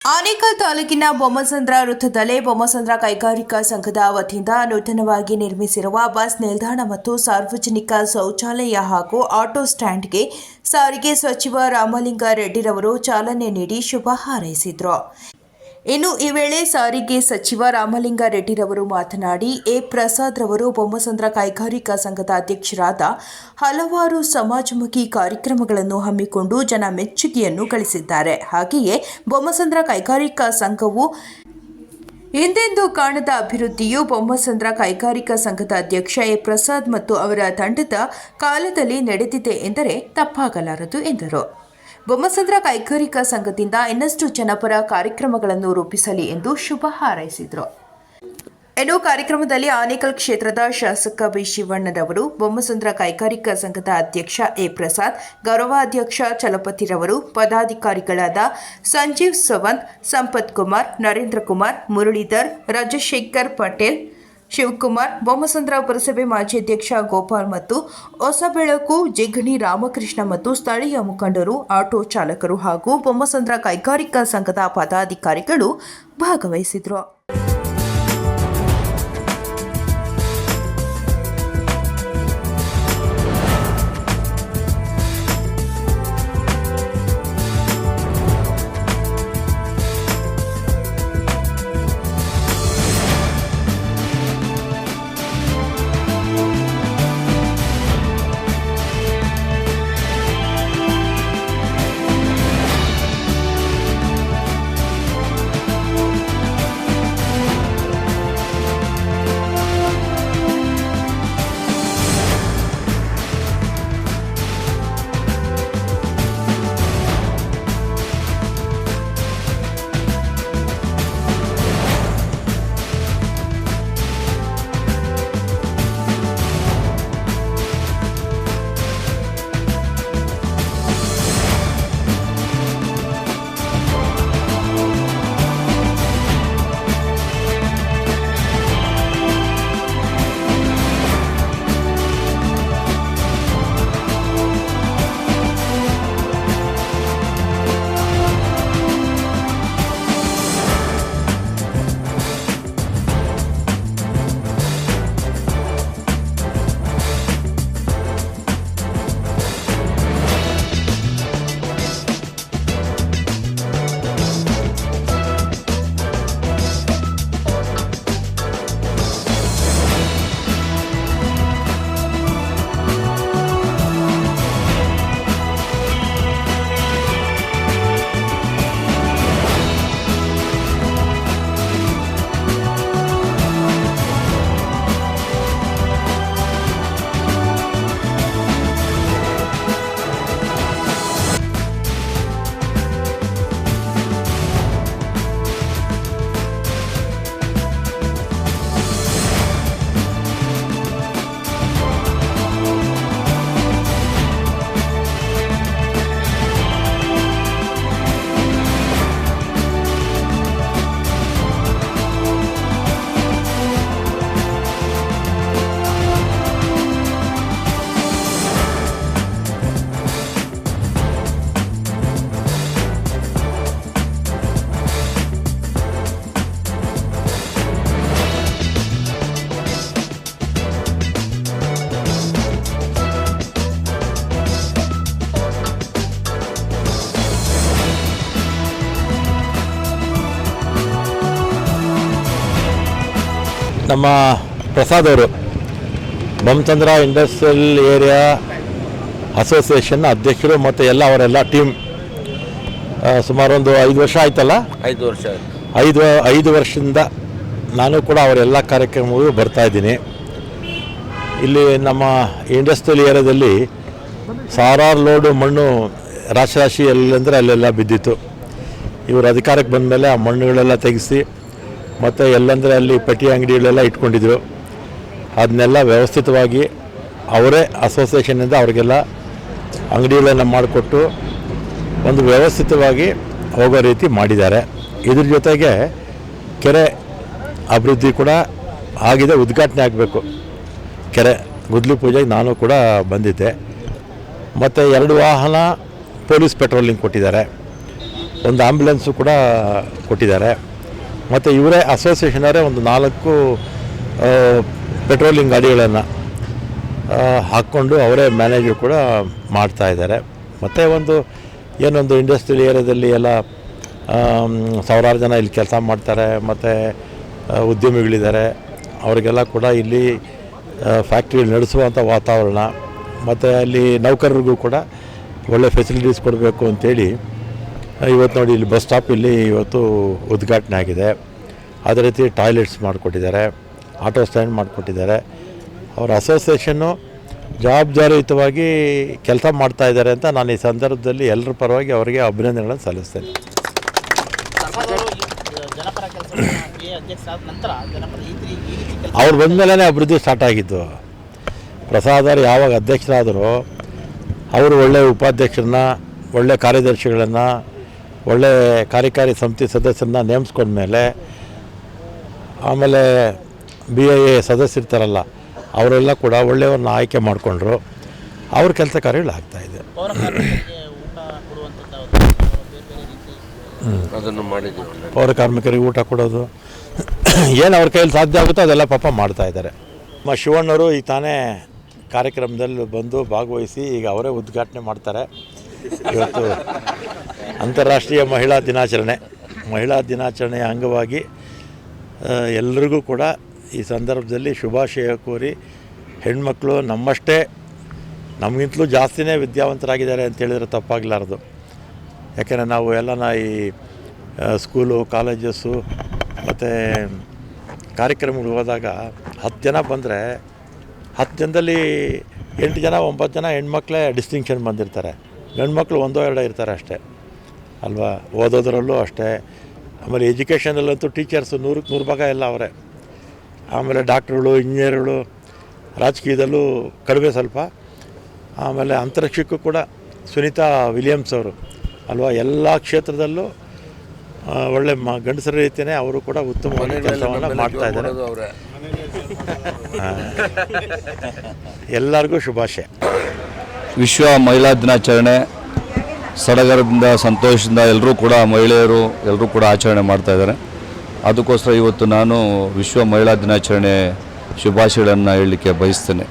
ಆನೇಕಲ್ ತಾಲೂಕಿನ ಬೊಮ್ಮಸಂದ್ರ ವೃತ್ತದಲ್ಲಿ ಬೊಮ್ಮಸಂದ್ರ ಕೈಗಾರಿಕಾ ಸಂಘದ ವತಿಯಿಂದ ನೂತನವಾಗಿ ನಿರ್ಮಿಸಿರುವ ಬಸ್ ನಿಲ್ದಾಣ ಮತ್ತು ಸಾರ್ವಜನಿಕ ಶೌಚಾಲಯ ಹಾಗೂ ಆಟೋ ಸ್ಟ್ಯಾಂಡ್ಗೆ ಸಾರಿಗೆ ಸಚಿವ ರಾಮಲಿಂಗಾರೆಡ್ಡಿರವರು ಚಾಲನೆ ನೀಡಿ ಶುಭ ಹಾರೈಸಿದರು. ಇನ್ನು ಈ ವೇಳೆ ಸಾರಿಗೆ ಸಚಿವ ರಾಮಲಿಂಗಾರೆಡ್ಡಿರವರು ಮಾತನಾಡಿ, ಎ ಪ್ರಸಾದ್ ರವರು ಬೊಮ್ಮಸಂದ್ರ ಕೈಗಾರಿಕಾ ಸಂಘದ ಅಧ್ಯಕ್ಷರಾದ ಹಲವಾರು ಸಮಾಜಮುಖಿ ಕಾರ್ಯಕ್ರಮಗಳನ್ನು ಹಮ್ಮಿಕೊಂಡು ಜನ ಮೆಚ್ಚುಗೆಯನ್ನು ಗಳಿಸಿದ್ದಾರೆ. ಹಾಗೆಯೇ ಬೊಮ್ಮಸಂದ್ರ ಕೈಗಾರಿಕಾ ಸಂಘವು ಹಿಂದೆಂದೂ ಕಾಣದ ಅಭಿವೃದ್ಧಿಯು ಬೊಮ್ಮಸಂದ್ರ ಕೈಗಾರಿಕಾ ಸಂಘದ ಅಧ್ಯಕ್ಷ ಎ ಪ್ರಸಾದ್ ಮತ್ತು ಅವರ ತಂಡದ ಕಾಲದಲ್ಲಿ ನಡೆದಿದೆ ಎಂದರೆ ತಪ್ಪಾಗಲಾರದು ಎಂದರು. ಬೊಮ್ಮಸಂದ್ರ ಕೈಗಾರಿಕಾ ಸಂಘದಿಂದ ಇನ್ನಷ್ಟು ಜನಪರ ಕಾರ್ಯಕ್ರಮಗಳನ್ನು ರೂಪಿಸಲಿ ಎಂದು ಶುಭ ಹಾರೈಸಿದರು. ಇನ್ನು ಕಾರ್ಯಕ್ರಮದಲ್ಲಿ ಆನೇಕಲ್ ಕ್ಷೇತ್ರದ ಶಾಸಕ ಬಿ ಶಿವಣ್ಣರವರು, ಬೊಮ್ಮಸಂದ್ರ ಕೈಗಾರಿಕಾ ಸಂಘದ ಅಧ್ಯಕ್ಷ ಎ ಪ್ರಸಾದ್, ಗೌರವಾಧ್ಯಕ್ಷ ಚಲಪತಿರವರು, ಪದಾಧಿಕಾರಿಗಳಾದ ಸಂಜೀವ್ ಸವಂತ್, ಸಂಪತ್ ಕುಮಾರ್, ನರೇಂದ್ರ ಕುಮಾರ್, ಮುರಳೀಧರ್, ರಾಜಶೇಖರ್ ಪಟೇಲ್, ಶಿವಕುಮಾರ್, ಬೊಮ್ಮಸಂದ್ರ ಪುರಸಭೆ ಮಾಜಿ ಅಧ್ಯಕ್ಷ ಗೋಪಾಲ್ ಮತ್ತು ಹೊಸಬೆಳಕು ಜಿಗಣಿ ರಾಮಕೃಷ್ಣ ಮತ್ತು ಸ್ಥಳೀಯ ಮುಖಂಡರು, ಆಟೋ ಚಾಲಕರು ಹಾಗೂ ಬೊಮ್ಮಸಂದ್ರ ಕೈಗಾರಿಕಾ ಸಂಘದ ಪದಾಧಿಕಾರಿಗಳು ಭಾಗವಹಿಸಿದರು. ನಮ್ಮ ಪ್ರಸಾದ್ ಅವರು ಬೊಮ್ಮಸಂದ್ರ ಇಂಡಸ್ಟ್ರಿಯಲ್ ಏರಿಯಾ ಅಸೋಸಿಯೇಷನ್ ಅಧ್ಯಕ್ಷರು ಮತ್ತು ಅವರೆಲ್ಲ ಟೀಮ್ ಸುಮಾರು ಒಂದು 5 ವರ್ಷ ಆಯ್ತಲ್ಲ. 5 ವರ್ಷ 5 ವರ್ಷದಿಂದ ನಾನು ಕೂಡ ಅವರೆಲ್ಲ ಕಾರ್ಯಕ್ರಮಗಳು ಬರ್ತಾಯಿದ್ದೀನಿ. ಇಲ್ಲಿ ನಮ್ಮ ಇಂಡಸ್ಟ್ರಿಯಲ್ ಏರಿಯಾದಲ್ಲಿ ಸಾವಿರಾರು ಲೋಡು ಮಣ್ಣು ರಾಶಿ ಎಲ್ಲಂದರೆ ಅಲ್ಲೆಲ್ಲ ಬಿದ್ದಿತ್ತು. ಇವರು ಅಧಿಕಾರಕ್ಕೆ ಬಂದ ಮೇಲೆ ಆ ಮಣ್ಣುಗಳೆಲ್ಲ ತೆಗೆಸಿ ಮತ್ತು ಎಲ್ಲಂದರೆ ಅಲ್ಲಿ ಪೆಟ್ಟಿ ಅಂಗಡಿಗಳೆಲ್ಲ ಇಟ್ಕೊಂಡಿದ್ರು. ಅದನ್ನೆಲ್ಲ ವ್ಯವಸ್ಥಿತವಾಗಿ ಅವರೇ ಅಸೋಸಿಯೇಷನ್ನಿಂದ ಅವರಿಗೆಲ್ಲ ಅಂಗಡಿಗಳನ್ನು ಮಾಡಿಕೊಟ್ಟು ಒಂದು ವ್ಯವಸ್ಥಿತವಾಗಿ ಹೋಗೋ ರೀತಿ ಮಾಡಿದ್ದಾರೆ. ಇದ್ರ ಜೊತೆಗೆ ಕೆರೆ ಅಭಿವೃದ್ಧಿ ಕೂಡ ಆಗಿದೆ, ಉದ್ಘಾಟನೆ ಆಗಬೇಕು ಕೆರೆ. ಗುದ್ಲಿ ಪೂಜೆಗೆ ನಾನು ಕೂಡ ಬಂದಿದ್ದೆ. ಮತ್ತು 2 ವಾಹನ ಪೊಲೀಸ್ ಪೆಟ್ರೋಲಿಂಗ್ ಕೊಟ್ಟಿದ್ದಾರೆ. ಒಂದು ಆ್ಯಂಬುಲೆನ್ಸು ಕೂಡ ಕೊಟ್ಟಿದ್ದಾರೆ. ಮತ್ತು ಇವರೇ ಅಸೋಸಿಯೇಷನವರೇ ಒಂದು 4 ಪೆಟ್ರೋಲಿಂಗ್ ಗಾಡಿಗಳನ್ನು ಹಾಕ್ಕೊಂಡು ಅವರೇ ಮ್ಯಾನೇಜು ಕೂಡ ಮಾಡ್ತಾಯಿದ್ದಾರೆ. ಮತ್ತು ಏನೊಂದು ಇಂಡಸ್ಟ್ರಿಯಲ್ ಏರಿಯಾದಲ್ಲಿ ಎಲ್ಲ ಸಾವಿರಾರು ಜನ ಇಲ್ಲಿ ಕೆಲಸ ಮಾಡ್ತಾರೆ, ಮತ್ತು ಉದ್ಯಮಿಗಳಿದ್ದಾರೆ. ಅವರಿಗೆಲ್ಲ ಕೂಡ ಇಲ್ಲಿ ಫ್ಯಾಕ್ಟ್ರಿ ನಡೆಸುವಂಥ ವಾತಾವರಣ, ಮತ್ತು ಅಲ್ಲಿ ನೌಕರರಿಗೂ ಕೂಡ ಒಳ್ಳೆ ಫೆಸಿಲಿಟೀಸ್ ಕೊಡಬೇಕು ಅಂಥೇಳಿ ಇವತ್ತು ನೋಡಿ ಇಲ್ಲಿ ಬಸ್ ಸ್ಟಾಪ್ ಇಲ್ಲಿ ಇವತ್ತು ಉದ್ಘಾಟನೆ ಆಗಿದೆ. ಅದೇ ರೀತಿ ಟಾಯ್ಲೆಟ್ಸ್ ಮಾಡಿಕೊಟ್ಟಿದ್ದಾರೆ, ಆಟೋ ಸ್ಟ್ಯಾಂಡ್ ಮಾಡಿಕೊಟ್ಟಿದ್ದಾರೆ. ಅವರ ಅಸೋಸಿಯೇಷನ್ನು ಜವಾಬ್ದಾರಿಯುತವಾಗಿ ಕೆಲಸ ಮಾಡ್ತಾಯಿದ್ದಾರೆ ಅಂತ ನಾನು ಈ ಸಂದರ್ಭದಲ್ಲಿ ಎಲ್ಲರ ಪರವಾಗಿ ಅವರಿಗೆ ಅಭಿನಂದನೆಗಳನ್ನು ಸಲ್ಲಿಸ್ತೇನೆ. ಅವ್ರು ಬಂದ ಮೇಲೆ ಅಭಿವೃದ್ಧಿ ಸ್ಟಾರ್ಟ್ ಆಗಿದ್ದು. ಪ್ರಸಾದ್ ಅವರು ಯಾವಾಗ ಅಧ್ಯಕ್ಷರಾದರೂ ಅವರು ಒಳ್ಳೆಯ ಉಪಾಧ್ಯಕ್ಷರನ್ನ, ಒಳ್ಳೆಯ ಕಾರ್ಯದರ್ಶಿಗಳನ್ನು, ಒಳ್ಳೆಯ ಕಾರ್ಯಕಾರಿ ಸಮಿತಿ ಸದಸ್ಯರನ್ನ ನೇಮಿಸ್ಕೊಂಡ್ಮೇಲೆ ಆಮೇಲೆ BIA ಸದಸ್ಯರಿರ್ತಾರಲ್ಲ ಅವರೆಲ್ಲ ಕೂಡ ಒಳ್ಳೆಯವ್ರನ್ನ ಆಯ್ಕೆ ಮಾಡಿಕೊಂಡ್ರು. ಅವ್ರ ಕೆಲಸ ಕಾರ್ಯಗಳು ಆಗ್ತಾಯಿದೆ. ಅದನ್ನು ಮಾಡಿದ್ದೀವಿ. ಪೌರ ಕಾರ್ಮಿಕರಿಗೆ ಊಟ ಕೊಡೋದು ಏನು ಅವ್ರ ಕೈಯಲ್ಲಿ ಸಾಧ್ಯ ಆಗುತ್ತೋ ಅದೆಲ್ಲ ಪಾಪ ಮಾಡ್ತಾಯಿದ್ದಾರೆ. ಶಿವಣ್ಣವರು ಈಗ ತಾನೇ ಕಾರ್ಯಕ್ರಮದಲ್ಲಿ ಬಂದು ಭಾಗವಹಿಸಿ ಈಗ ಅವರೇ ಉದ್ಘಾಟನೆ ಮಾಡ್ತಾರೆ. ಇವತ್ತು ಅಂತಾರಾಷ್ಟ್ರೀಯ ಮಹಿಳಾ ದಿನಾಚರಣೆಯ ಅಂಗವಾಗಿ ಎಲ್ಲರಿಗೂ ಕೂಡ ಈ ಸಂದರ್ಭದಲ್ಲಿ ಶುಭಾಶಯ ಕೋರಿ, ಹೆಣ್ಮಕ್ಳು ನಮ್ಮಷ್ಟೇ ನಮಗಿಂತಲೂ ಜಾಸ್ತಿನೇ ವಿದ್ಯಾವಂತರಾಗಿದ್ದಾರೆ ಅಂತೇಳಿದ್ರೆ ತಪ್ಪಾಗಲಾರ್ದು. ಯಾಕೆಂದರೆ ನಾವು ಎಲ್ಲನ ಈ ಸ್ಕೂಲು, ಕಾಲೇಜಸ್ಸು ಮತ್ತು ಕಾರ್ಯಕ್ರಮಗಳು ಹೋದಾಗ 10 ಜನ ಬಂದರೆ 10 ಜನದಲ್ಲಿ 8 ಜನ 9 ಜನ ಹೆಣ್ಮಕ್ಳೇ ಡಿಸ್ಟಿಂಕ್ಷನ್ ಬಂದಿರ್ತಾರೆ. ಗಂಡು ಮಕ್ಕಳು 1-2 ಇರ್ತಾರೆ ಅಷ್ಟೇ ಅಲ್ವಾ. ಓದೋದ್ರಲ್ಲೂ ಅಷ್ಟೇ. ಆಮೇಲೆ ಎಜುಕೇಷನಲ್ಲಂತೂ ಟೀಚರ್ಸು 100ಕ್ಕೆ 100 ಭಾಗ ಎಲ್ಲ ಅವರೇ. ಆಮೇಲೆ ಡಾಕ್ಟ್ರುಗಳು, ಇಂಜಿನಿಯರ್ಗಳು, ರಾಜಕೀಯದಲ್ಲೂ ಕಡಿಮೆ ಸ್ವಲ್ಪ. ಆಮೇಲೆ ಅಂತರಿಕ್ಷಕ್ಕೂ ಕೂಡ ಸುನೀತಾ ವಿಲಿಯಮ್ಸ್ ಅವರು ಅಲ್ವಾ, ಎಲ್ಲ ಕ್ಷೇತ್ರದಲ್ಲೂ ಒಳ್ಳೆ ಗಂಡಸರ ರೀತಿಯೇ ಅವರು ಕೂಡ ಉತ್ತಮವಾದ ಕೆಲಸವನ್ನು ಮಾಡ್ತಾಯಿದ್ದಾರೆ. ಎಲ್ಲರಿಗೂ ಶುಭಾಶಯ. ವಿಶ್ವ ಮಹಿಳಾ ದಿನಾಚರಣೆ ಸಡಗರದಿಂದ, ಸಂತೋಷದಿಂದ ಎಲ್ಲರೂ ಕೂಡ ಮಹಿಳೆಯರು ಎಲ್ಲರೂ ಕೂಡ ಆಚರಣೆ ಮಾಡ್ತಾಯಿದ್ದಾರೆ. ಅದಕ್ಕೋಸ್ಕರ ಇವತ್ತು ನಾನು ವಿಶ್ವ ಮಹಿಳಾ ದಿನಾಚರಣೆ ಶುಭಾಶಯಗಳನ್ನು ಹೇಳಲಿಕ್ಕೆ ಬಯಸ್ತೇನೆ.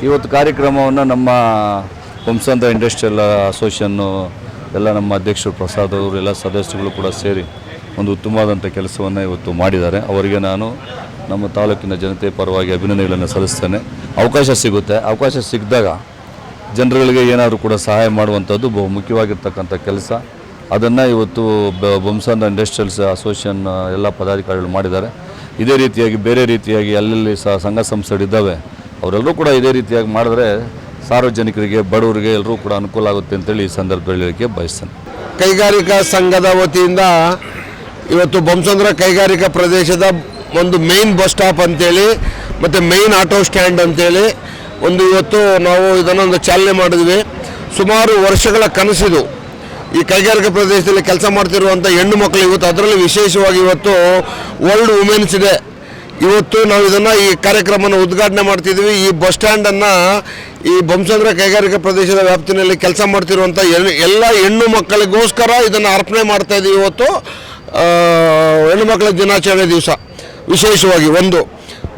ಇವತ್ತು ಕಾರ್ಯಕ್ರಮವನ್ನು ನಮ್ಮ ಬೊಮ್ಮಸಂದ್ರ ಇಂಡಸ್ಟ್ರಿಯಲ್ ಅಸೋಸಿಯೇಷನ್ನು ಎಲ್ಲ ನಮ್ಮ ಅಧ್ಯಕ್ಷರು ಪ್ರಸಾದ್ ಅವರು ಎಲ್ಲ ಸದಸ್ಯರುಗಳು ಕೂಡ ಸೇರಿ ಒಂದು ಉತ್ತಮವಾದಂಥ ಕೆಲಸವನ್ನು ಇವತ್ತು ಮಾಡಿದ್ದಾರೆ. ಅವರಿಗೆ ನಾನು ನಮ್ಮ ತಾಲೂಕಿನ ಜನತೆ ಪರವಾಗಿ ಅಭಿನಂದನೆಗಳನ್ನು ಸಲ್ಲಿಸ್ತೇನೆ. ಅವಕಾಶ ಸಿಕ್ಕಿದಾಗ ಜನರುಗಳಿಗೆ ಏನಾದರೂ ಕೂಡ ಸಹಾಯ ಮಾಡುವಂಥದ್ದು ಬಹು ಮುಖ್ಯವಾಗಿರ್ತಕ್ಕಂಥ ಕೆಲಸ. ಅದನ್ನು ಇವತ್ತು ಬೊಮ್ಮಸಂದ್ರ ಇಂಡಸ್ಟ್ರಿಯಲ್ಸ್ ಅಸೋಸಿಯೇಷನ್ ಎಲ್ಲ ಪದಾಧಿಕಾರಿಗಳು ಮಾಡಿದ್ದಾರೆ. ಇದೇ ರೀತಿಯಾಗಿ ಬೇರೆ ರೀತಿಯಾಗಿ ಅಲ್ಲಲ್ಲಿ ಸಂಘ ಸಂಸ್ಥೆಗಳಿದ್ದಾವೆ, ಅವರೆಲ್ಲರೂ ಕೂಡ ಇದೇ ರೀತಿಯಾಗಿ ಮಾಡಿದ್ರೆ ಸಾರ್ವಜನಿಕರಿಗೆ, ಬಡವರಿಗೆ ಎಲ್ಲರೂ ಕೂಡ ಅನುಕೂಲ ಆಗುತ್ತೆ ಅಂತೇಳಿ ಈ ಸಂದರ್ಭದಲ್ಲಿ ಹೇಳಲಿಕ್ಕೆ ಬಯಸ್ತೇನೆ. ಕೈಗಾರಿಕಾ ಸಂಘದ ವತಿಯಿಂದ ಇವತ್ತು ಬೊಮ್ಮಸಂದ್ರ ಕೈಗಾರಿಕಾ ಪ್ರದೇಶದ ಒಂದು ಮೇನ್ ಬಸ್ ಸ್ಟಾಪ್ ಅಂತೇಳಿ ಮತ್ತು ಮೇನ್ ಆಟೋ ಸ್ಟ್ಯಾಂಡ್ ಅಂತೇಳಿ ಇವತ್ತು ನಾವು ಇದನ್ನೊಂದು ಚಾಲನೆ ಮಾಡಿದ್ವಿ. ಸುಮಾರು ವರ್ಷಗಳ ಕನಸಿದು ಈ ಕೈಗಾರಿಕಾ ಪ್ರದೇಶದಲ್ಲಿ ಕೆಲಸ ಮಾಡ್ತಿರುವಂಥ ಹೆಣ್ಣು ಮಕ್ಕಳು ಇವತ್ತು, ಅದರಲ್ಲಿ ವಿಶೇಷವಾಗಿ ಇವತ್ತು ವರ್ಲ್ಡ್ ವುಮೆನ್ಸ್ ಡೇ. ಇವತ್ತು ನಾವು ಇದನ್ನು ಈ ಕಾರ್ಯಕ್ರಮನ ಉದ್ಘಾಟನೆ ಮಾಡ್ತಿದ್ವಿ. ಈ ಬಸ್ ಸ್ಟ್ಯಾಂಡನ್ನು ಈ ಬೊಮ್ಮಸಂದ್ರ ಕೈಗಾರಿಕಾ ಪ್ರದೇಶದ ವ್ಯಾಪ್ತಿನಲ್ಲಿ ಕೆಲಸ ಮಾಡ್ತಿರುವಂಥ ಎಲ್ಲ ಹೆಣ್ಣು ಮಕ್ಕಳಿಗೋಸ್ಕರ ಇದನ್ನು ಅರ್ಪಣೆ ಮಾಡ್ತಾಯಿದ್ದೀವಿ. ಇವತ್ತು ಹೆಣ್ಣು ಮಕ್ಕಳ ದಿನಾಚರಣೆ ದಿವಸ ವಿಶೇಷವಾಗಿ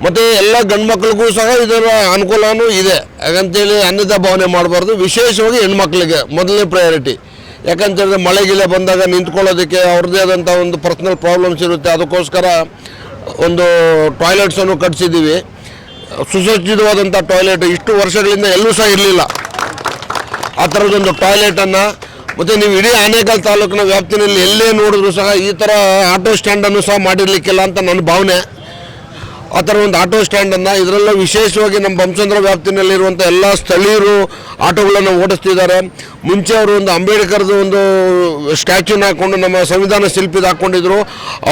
ಮತ್ತು ಎಲ್ಲ ಗಂಡು ಮಕ್ಕಳಿಗೂ ಸಹ ಇದರ ಅನುಕೂಲವೂ ಇದೆ. ಹಾಗಂತೇಳಿ ಅನ್ಯತಾ ಭಾವನೆ ಮಾಡಬಾರ್ದು. ವಿಶೇಷವಾಗಿ ಹೆಣ್ಮಕ್ಳಿಗೆ ಮೊದಲನೇ ಪ್ರಯಾರಿಟಿ. ಯಾಕಂತೇಳಿದ್ರೆ ಮಳೆಗಿಲೆ ಬಂದಾಗ ನಿಂತ್ಕೊಳ್ಳೋದಕ್ಕೆ ಅವ್ರದ್ದೇ ಆದಂಥ ಒಂದು ಪರ್ಸ್ನಲ್ ಪ್ರಾಬ್ಲಮ್ಸ್ ಇರುತ್ತೆ. ಅದಕ್ಕೋಸ್ಕರ ಒಂದು ಟಾಯ್ಲೆಟ್ಸನ್ನು ಕಟ್ಟಿಸಿದ್ದೀವಿ. ಸುಸಜ್ಜಿತವಾದಂಥ ಟಾಯ್ಲೆಟ್ ಇಷ್ಟು ವರ್ಷಗಳಿಂದ ಎಲ್ಲೂ ಸಹ ಇರಲಿಲ್ಲ ಆ ಥರದೊಂದು ಟಾಯ್ಲೆಟನ್ನು. ಮತ್ತು ನೀವು ಇಡೀ ಆನೇಕಲ್ ತಾಲೂಕಿನ ವ್ಯಾಪ್ತಿನಲ್ಲಿ ಎಲ್ಲೇ ನೋಡಿದ್ರು ಸಹ ಈ ಥರ ಆಟೋ ಸ್ಟ್ಯಾಂಡನ್ನು ಸಹ ಮಾಡಿರಲಿಕ್ಕಿಲ್ಲ ಅಂತ ನನ್ನ ಭಾವನೆ. ಆ ಥರ ಒಂದು ಆಟೋ ಸ್ಟ್ಯಾಂಡನ್ನು ಇದರಲ್ಲ ವಿಶೇಷವಾಗಿ ನಮ್ಮ ಬೊಮ್ಮಸಂದ್ರ ವ್ಯಾಪ್ತಿನಲ್ಲಿರುವಂಥ ಎಲ್ಲ ಸ್ಥಳೀಯರು ಆಟೋಗಳನ್ನು ಓಡಿಸ್ತಿದ್ದಾರೆ. ಮುಂಚೆ ಅವರು ಒಂದು ಅಂಬೇಡ್ಕರ್ದು ಒಂದು ಸ್ಟ್ಯಾಚ್ಯೂನ ಹಾಕ್ಕೊಂಡು ನಮ್ಮ ಸಂವಿಧಾನ ಶಿಲ್ಪಿದ ಹಾಕ್ಕೊಂಡಿದ್ರು.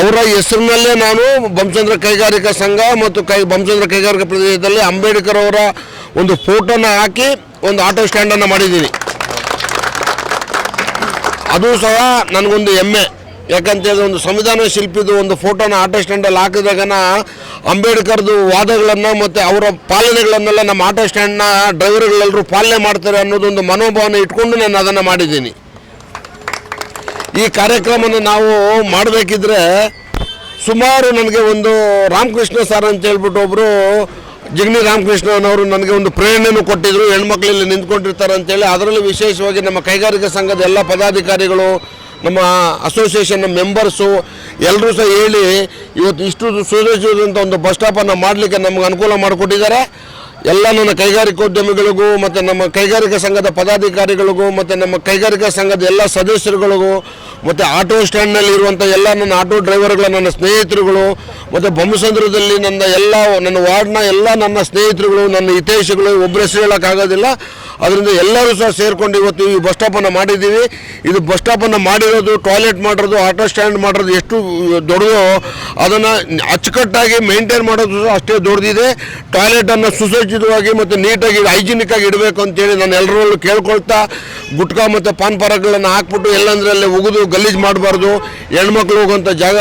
ಅವರ ಹೆಸರಿನಲ್ಲೇ ನಾನು ಬೊಮ್ಮಸಂದ್ರ ಕೈಗಾರಿಕಾ ಸಂಘ ಮತ್ತು ಬೊಮ್ಮಸಂದ್ರ ಕೈಗಾರಿಕಾ ಪ್ರದೇಶದಲ್ಲಿ ಅಂಬೇಡ್ಕರ್ ಅವರ ಒಂದು ಫೋಟೋನ ಹಾಕಿ ಒಂದು ಆಟೋ ಸ್ಟ್ಯಾಂಡನ್ನು ಮಾಡಿದ್ದೀನಿ. ಅದು ಸಹ ನನಗೊಂದು ಹೆಮ್ಮೆ. ಯಾಕಂತೇಳಿದ್ರೆ ಒಂದು ಸಂವಿಧಾನ ಶಿಲ್ಪಿದು ಒಂದು ಫೋಟೋನ ಆಟೋ ಸ್ಟ್ಯಾಂಡಲ್ಲಿ ಹಾಕಿದಾಗನ ಅಂಬೇಡ್ಕರ್ದು ವಾದಗಳನ್ನು ಮತ್ತು ಅವರ ಪಾಲನೆಗಳನ್ನೆಲ್ಲ ನಮ್ಮ ಆಟೋ ಸ್ಟ್ಯಾಂಡ್ನ ಡ್ರೈವರ್ಗಳೆಲ್ಲರೂ ಪಾಲನೆ ಮಾಡ್ತಾರೆ ಅನ್ನೋದೊಂದು ಮನೋಭಾವನೆ ಇಟ್ಕೊಂಡು ನಾನು ಅದನ್ನು ಮಾಡಿದ್ದೀನಿ. ಈ ಕಾರ್ಯಕ್ರಮನ ನಾವು ಮಾಡಬೇಕಿದ್ರೆ ಸುಮಾರು ನನಗೆ ಒಂದು ರಾಮಕೃಷ್ಣ ಸರ್ ಅಂತ ಹೇಳ್ಬಿಟ್ಟು ಒಬ್ಬರು ಜಿಗ್ನಿ ರಾಮಕೃಷ್ಣನವರು ನನಗೆ ಒಂದು ಪ್ರೇರಣೆಯನ್ನು ಕೊಟ್ಟಿದ್ದರು. ಹೆಣ್ಮಕ್ಳಲ್ಲಿ ನಿಂತ್ಕೊಂಡಿರ್ತಾರೆ ಅಂತೇಳಿ. ಅದರಲ್ಲಿ ವಿಶೇಷವಾಗಿ ನಮ್ಮ ಕೈಗಾರಿಕಾ ಸಂಘದ ಎಲ್ಲ ಪದಾಧಿಕಾರಿಗಳು, ನಮ್ಮ ಅಸೋಸಿಯೇಷನ್ನ ಮೆಂಬರ್ಸು ಎಲ್ಲರೂ ಸಹ ಹೇಳಿ ಇವತ್ತು ಇಷ್ಟು ಸುರಕ್ಷಿತವಾದಂಥ ಒಂದು ಬಸ್ ಸ್ಟಾಪನ್ನು ಮಾಡಲಿಕ್ಕೆ ನಮಗೆ ಅನುಕೂಲ ಮಾಡಿಕೊಟ್ಟಿದ್ದಾರೆ. ಎಲ್ಲ ನನ್ನ ಕೈಗಾರಿಕೋದ್ಯಮಿಗಳಿಗೂ ಮತ್ತು ನಮ್ಮ ಕೈಗಾರಿಕಾ ಸಂಘದ ಪದಾಧಿಕಾರಿಗಳಿಗೂ ಮತ್ತು ನಮ್ಮ ಕೈಗಾರಿಕಾ ಸಂಘದ ಎಲ್ಲ ಸದಸ್ಯರುಗಳಿಗೂ ಮತ್ತು ಆಟೋ ಸ್ಟ್ಯಾಂಡ್ನಲ್ಲಿ ಇರುವಂಥ ಎಲ್ಲ ನನ್ನ ಆಟೋ ಡ್ರೈವರ್ಗಳ ನನ್ನ ಸ್ನೇಹಿತರುಗಳು ಮತ್ತು ಬೊಮ್ಮಸಂದ್ರದಲ್ಲಿ ನನ್ನ ವಾರ್ಡ್ನ ಎಲ್ಲ ನನ್ನ ಸ್ನೇಹಿತರುಗಳು, ನನ್ನ ಹಿತೈಷಿಗಳು, ಒಬ್ಬರ ಹೆಸರು ಹೇಳೋಕ್ಕಾಗೋದಿಲ್ಲ. ಅದರಿಂದ ಎಲ್ಲರೂ ಸಹ ಸೇರಿಕೊಂಡು ಇವತ್ತು ಈ ಬಸ್ ಸ್ಟಾಪನ್ನು ಮಾಡಿದ್ದೀವಿ. ಇದು ಬಸ್ ಸ್ಟಾಪನ್ನು ಮಾಡಿರೋದು, ಟಾಯ್ಲೆಟ್ ಮಾಡಿರೋದು, ಆಟೋ ಸ್ಟ್ಯಾಂಡ್ ಮಾಡಿರೋದು ಎಷ್ಟು ದೊಡ್ಡದೋ ಅದನ್ನು ಅಚ್ಚುಕಟ್ಟಾಗಿ ಮೇಂಟೈನ್ ಮಾಡೋದು ಸಹ ಅಷ್ಟೇ ದೊಡ್ಡದಿದೆ. ಟಾಯ್ಲೆಟನ್ನು ಸುಸಜ್ಜಿತವಾಗಿ ಮತ್ತು ನೀಟಾಗಿ ಹೈಜಿನಿಕ್ ಆಗಿ ಇಡಬೇಕು ಅಂತೇಳಿ ನಾನು ಎಲ್ಲರಲ್ಲೂ ಕೇಳ್ಕೊಳ್ತಾ, ಗುಟ್ಕಾ ಮತ್ತು ಪಾನ್ ಪರಾಗಗಳನ್ನು ಹಾಕ್ಬಿಟ್ಟು ಎಲ್ಲಂದ್ರಲ್ಲೇ ಉಗಿದು ಗಲೀಜು ಮಾಡಬಾರ್ದು, ಹೆಣ್ಮಕ್ಳು ಹೋಗುವಂಥ ಜಾಗ.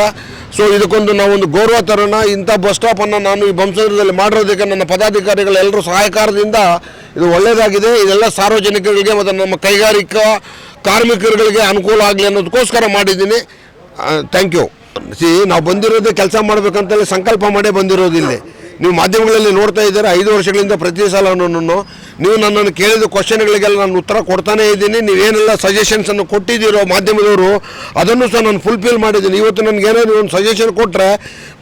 ಸೊ ಇದಕ್ಕೊಂದು ನಾವೊಂದು ಗೌರವ ತರೋಣ. ಇಂಥ ಬಸ್ ಸ್ಟಾಪನ್ನು ನಾನು ಈ ಬೊಮ್ಮಸಂದ್ರದಲ್ಲಿ ಮಾಡಿರೋದಕ್ಕೆ ನನ್ನ ಪದಾಧಿಕಾರಿಗಳ ಎಲ್ಲರೂ ಸಹಕಾರದಿಂದ ಇದು ಒಳ್ಳೆಯದಾಗಿದೆ. ಇದೆಲ್ಲ ಸಾರ್ವಜನಿಕರಿಗೆ ಮತ್ತು ನಮ್ಮ ಕೈಗಾರಿಕಾ ಕಾರ್ಮಿಕರುಗಳಿಗೆ ಅನುಕೂಲ ಆಗಲಿ ಅನ್ನೋದಕ್ಕೋಸ್ಕರ ಮಾಡಿದ್ದೀನಿ. Thank you. ನಾವು ಬಂದಿರೋದೇ ಕೆಲಸ ಮಾಡಬೇಕಂತೇಳಿ ಸಂಕಲ್ಪ ಮಾಡೇ ಬಂದಿರೋದಿಲ್ಲ. ನೀವು ಮಾಧ್ಯಮಗಳಲ್ಲಿ ನೋಡ್ತಾ ಇದ್ದೀರಾ, 5 ವರ್ಷಗಳಿಂದ ಪ್ರತಿ ಸಲನೂ ನೀವು ನನ್ನನ್ನು ಕೇಳಿದ ಕ್ವಶನ್ಗಳಿಗೆಲ್ಲ ನಾನು ಉತ್ತರ ಕೊಡ್ತಾನೇ ಇದ್ದೀನಿ. ನೀವೇನೆಲ್ಲ ಸಜೆಷನ್ಸನ್ನು ಕೊಟ್ಟಿದ್ದೀರೋ ಮಾಧ್ಯಮದವರು ಅದನ್ನು ಸಹ ನಾನು ಫುಲ್ಫಿಲ್ ಮಾಡಿದ್ದೀನಿ. ಇವತ್ತು ನನಗೇನಾದ್ರು ಒಂದು ಸಜೆಷನ್ ಕೊಟ್ಟರೆ